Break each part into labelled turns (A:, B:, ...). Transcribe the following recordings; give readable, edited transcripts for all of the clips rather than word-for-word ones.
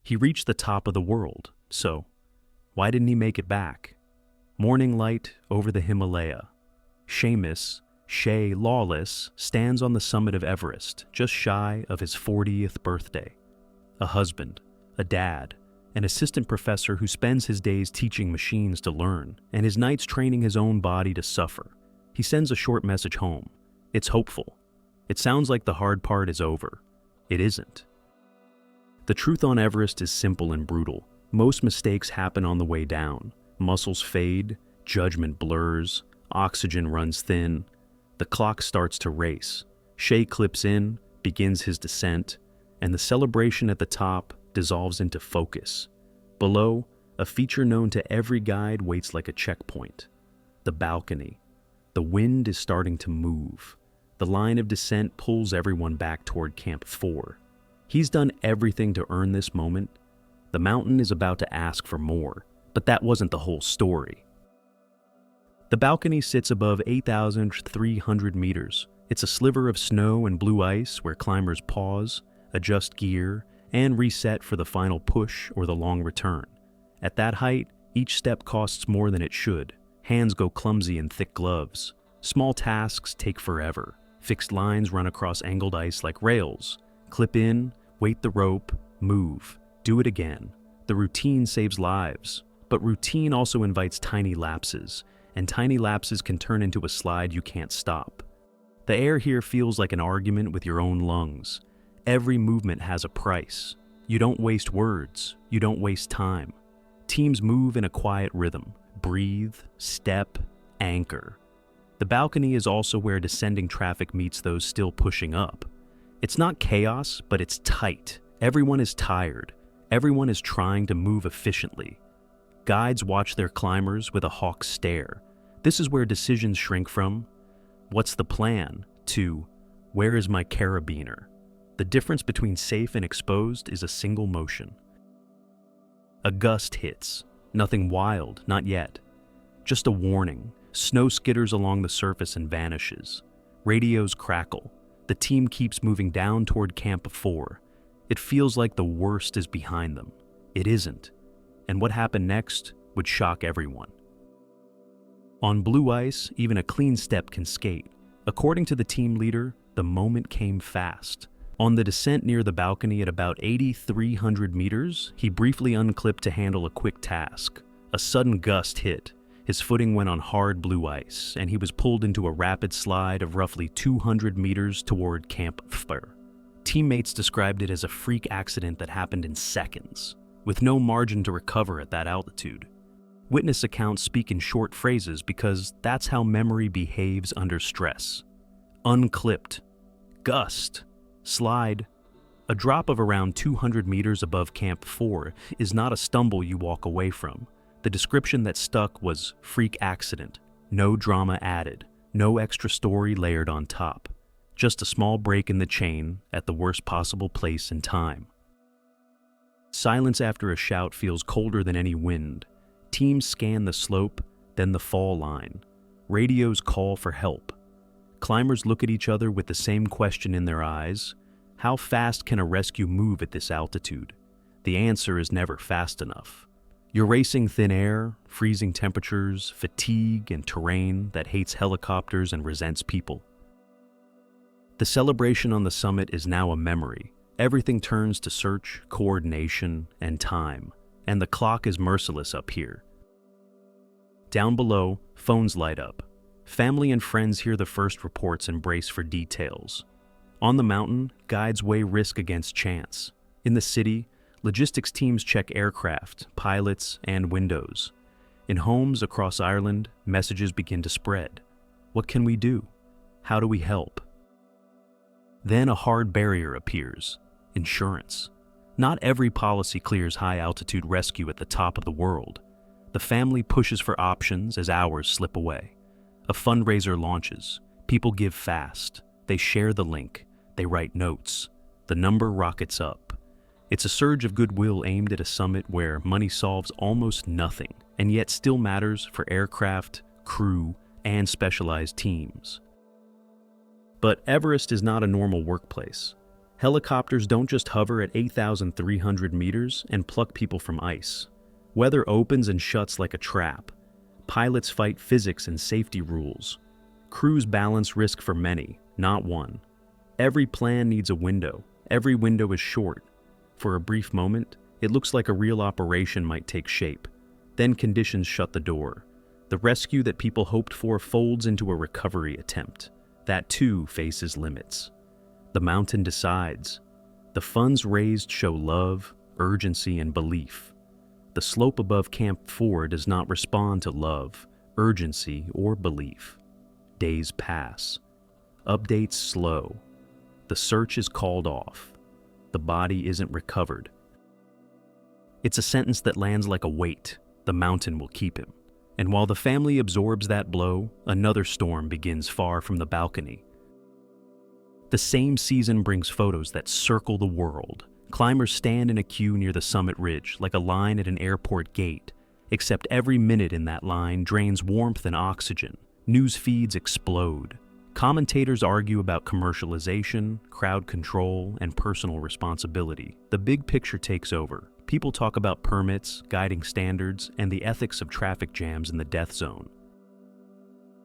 A: He reached the top of the world, so why didn't he make it back? Morning light over the Himalaya. Séamus, Shay, Lawless, stands on the summit of Everest, just shy of his 40th birthday. A husband, a dad, an assistant professor who spends his days teaching machines to learn, and his nights training his own body to suffer. He sends a short message home. It's hopeful. It sounds like the hard part is over. It isn't. The truth on Everest is simple and brutal. Most mistakes happen on the way down. Muscles fade, judgment blurs, oxygen runs thin. The clock starts to race. Shay clips in, begins his descent, and the celebration at the top dissolves into focus. Below, a feature known to every guide waits like a checkpoint. The balcony. The wind is starting to move. The line of descent pulls everyone back toward Camp 4. He's done everything to earn this moment. The mountain is about to ask for more, but that wasn't the whole story. The balcony sits above 8,300 meters. It's a sliver of snow and blue ice where climbers pause, adjust gear, and reset for the final push or the long return. At that height, each step costs more than it should. Hands go clumsy in thick gloves. Small tasks take forever. Fixed lines run across angled ice like rails. Clip in, wait the rope, move, do it again. The routine saves lives, but routine also invites tiny lapses, and tiny lapses can turn into a slide you can't stop. The air here feels like an argument with your own lungs. Every movement has a price. You don't waste words, you don't waste time. Teams move in a quiet rhythm. Breathe, step, anchor. The balcony is also where descending traffic meets those still pushing up. It's not chaos, but it's tight. Everyone is tired. Everyone is trying to move efficiently. Guides watch their climbers with a hawk's stare. This is where decisions shrink from, "What's the plan?" to "Where is my carabiner?" The difference between safe and exposed is a single motion. A gust hits. Nothing wild, not yet. Just a warning. Snow skitters along the surface and vanishes. Radios crackle. The team keeps moving down toward Camp 4. It feels like the worst is behind them. It isn't. And what happened next would shock everyone. On blue ice, even a clean step can skate. According to the team leader, the moment came fast. On the descent near the balcony at about 8,300 meters, he briefly unclipped to handle a quick task. A sudden gust hit. His footing went on hard blue ice, and he was pulled into a rapid slide of roughly 200 meters toward Camp 4. Teammates described it as a freak accident that happened in seconds, with no margin to recover at that altitude. Witness accounts speak in short phrases because that's how memory behaves under stress. Unclipped. Gust. Slide. A drop of around 200 meters above Camp 4 is not a stumble you walk away from. The description that stuck was freak accident. No drama added. No extra story layered on top. Just a small break in the chain at the worst possible place and time. Silence after a shout feels colder than any wind. Teams scan the slope, then the fall line. Radios call for help. Climbers look at each other with the same question in their eyes. How fast can a rescue move at this altitude? The answer is never fast enough. You're racing thin air, freezing temperatures, fatigue, and terrain that hates helicopters and resents people. The celebration on the summit is now a memory. Everything turns to search, coordination, and time, and the clock is merciless up here. Down below, phones light up. Family and friends hear the first reports and brace for details. On the mountain, guides weigh risk against chance. In the city, logistics teams check aircraft, pilots, and windows. In homes across Ireland, messages begin to spread. What can we do? How do we help? Then a hard barrier appears: insurance. Not every policy clears high-altitude rescue at the top of the world. The family pushes for options as hours slip away. A fundraiser launches. People give fast. They share the link. They write notes. The number rockets up. It's a surge of goodwill aimed at a summit where money solves almost nothing, and yet still matters for aircraft, crew, and specialized teams. But Everest is not a normal workplace. Helicopters don't just hover at 8,300 meters and pluck people from ice. Weather opens and shuts like a trap. Pilots fight physics and safety rules. Crews balance risk for many, not one. Every plan needs a window. Every window is short. For a brief moment, it looks like a real operation might take shape. Then conditions shut the door. The rescue that people hoped for folds into a recovery attempt. That too faces limits. The mountain decides. The funds raised show love, urgency, and belief. The slope above Camp 4 does not respond to love, urgency, or belief. Days pass. Updates slow. The search is called off. The body isn't recovered. It's a sentence that lands like a weight. The mountain will keep him. And while the family absorbs that blow, another storm begins far from the balcony. The same season brings photos that circle the world. Climbers stand in a queue near the summit ridge, like a line at an airport gate, except every minute in that line drains warmth and oxygen. News feeds explode. Commentators argue about commercialization, crowd control, and personal responsibility. The big picture takes over. People talk about permits, guiding standards, and the ethics of traffic jams in the death zone.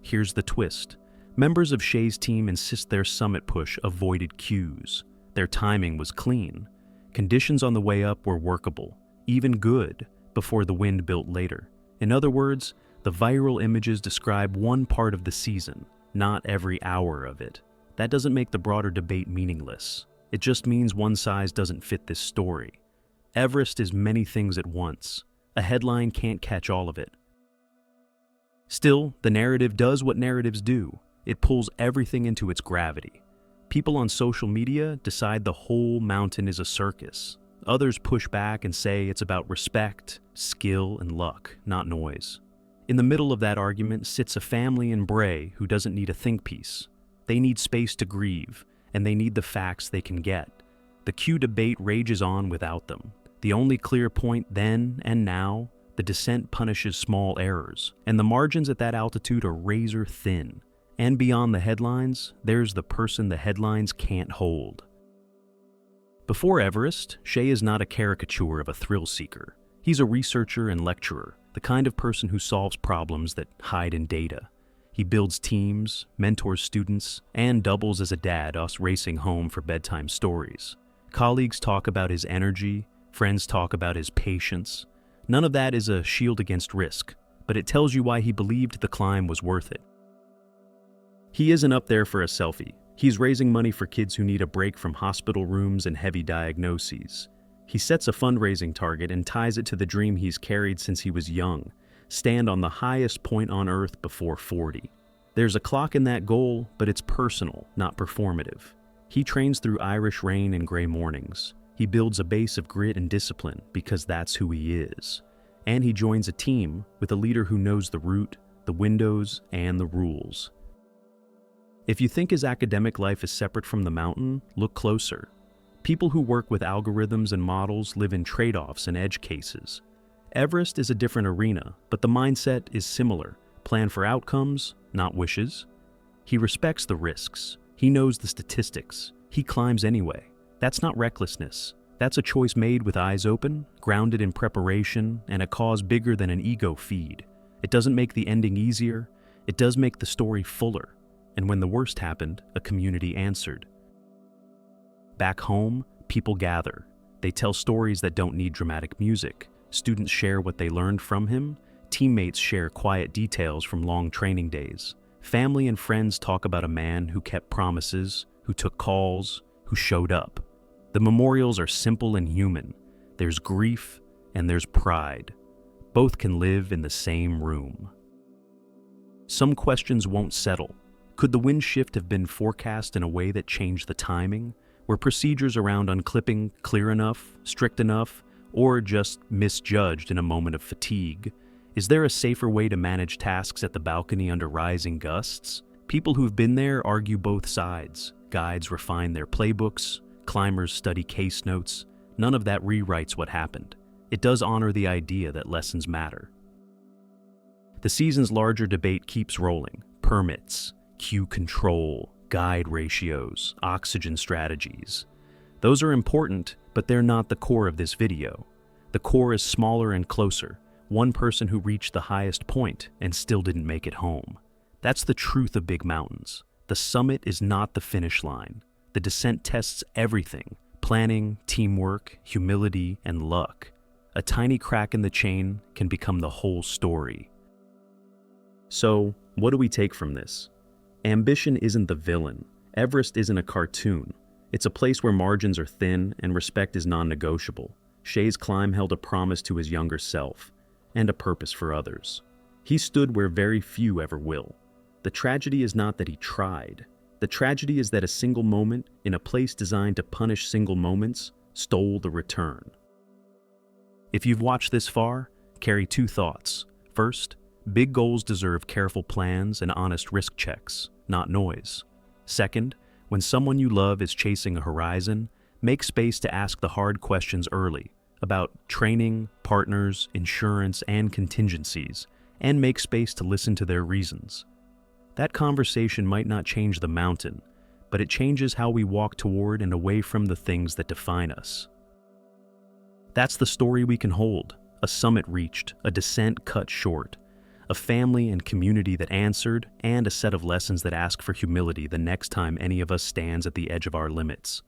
A: Here's the twist. Members of Shay's team insist their summit push avoided queues. Their timing was clean. Conditions on the way up were workable, even good, before the wind built later. In other words, the viral images describe one part of the season, not every hour of it. That doesn't make the broader debate meaningless. It just means one size doesn't fit this story. Everest is many things at once. A headline can't catch all of it. Still, the narrative does what narratives do. It pulls everything into its gravity. People on social media decide the whole mountain is a circus. Others push back and say it's about respect, skill, and luck, not noise. In the middle of that argument sits a family in Bray who doesn't need a think piece. They need space to grieve, and they need the facts they can get. The queue debate rages on without them. The only clear point then and now, the descent punishes small errors, and the margins at that altitude are razor thin. And beyond the headlines, there's the person the headlines can't hold. Before Everest, Shay is not a caricature of a thrill seeker. He's a researcher and lecturer, the kind of person who solves problems that hide in data. He builds teams, mentors students, and doubles as a dad, us racing home for bedtime stories. Colleagues talk about his energy, friends talk about his patience. None of that is a shield against risk, but it tells you why he believed the climb was worth it. He isn't up there for a selfie. He's raising money for kids who need a break from hospital rooms and heavy diagnoses. He sets a fundraising target and ties it to the dream he's carried since he was young: stand on the highest point on Earth before 40. There's a clock in that goal, but it's personal, not performative. He trains through Irish rain and gray mornings. He builds a base of grit and discipline because that's who he is. And he joins a team with a leader who knows the route, the windows, and the rules. If you think his academic life is separate from the mountain, look closer. People who work with algorithms and models live in trade-offs and edge cases. Everest is a different arena, but the mindset is similar. Plan for outcomes, not wishes. He respects the risks. He knows the statistics. He climbs anyway. That's not recklessness. That's a choice made with eyes open, grounded in preparation, and a cause bigger than an ego feed. It doesn't make the ending easier. It does make the story fuller. And when the worst happened, a community answered. Back home, people gather. They tell stories that don't need dramatic music. Students share what they learned from him. Teammates share quiet details from long training days. Family and friends talk about a man who kept promises, who took calls, who showed up. The memorials are simple and human. There's grief and there's pride. Both can live in the same room. Some questions won't settle. Could the wind shift have been forecast in a way that changed the timing? Were procedures around unclipping clear enough, strict enough, or just misjudged in a moment of fatigue? Is there a safer way to manage tasks at the balcony under rising gusts? People who've been there argue both sides. Guides refine their playbooks, climbers study case notes. None of that rewrites what happened. It does honor the idea that lessons matter. The season's larger debate keeps rolling. Permits, queue control, guide ratios, oxygen strategies. Those are important, but they're not the core of this video. The core is smaller and closer. One person who reached the highest point and still didn't make it home. That's the truth of big mountains. The summit is not the finish line. The descent tests everything: planning, teamwork, humility, and luck. A tiny crack in the chain can become the whole story. So, what do we take from this? Ambition isn't the villain. Everest isn't a cartoon. It's a place where margins are thin and respect is non-negotiable. Shay's climb held a promise to his younger self, and a purpose for others. He stood where very few ever will. The tragedy is not that he tried. The tragedy is that a single moment, in a place designed to punish single moments, stole the return. If you've watched this far, carry two thoughts. First, big goals deserve careful plans and honest risk checks, not noise. Second, when someone you love is chasing a horizon, make space to ask the hard questions early about training, partners, insurance, and contingencies, and make space to listen to their reasons. That conversation might not change the mountain, but it changes how we walk toward and away from the things that define us. That's the story we can hold: a summit reached, a descent cut short, a family and community that answered, and a set of lessons that ask for humility the next time any of us stands at the edge of our limits.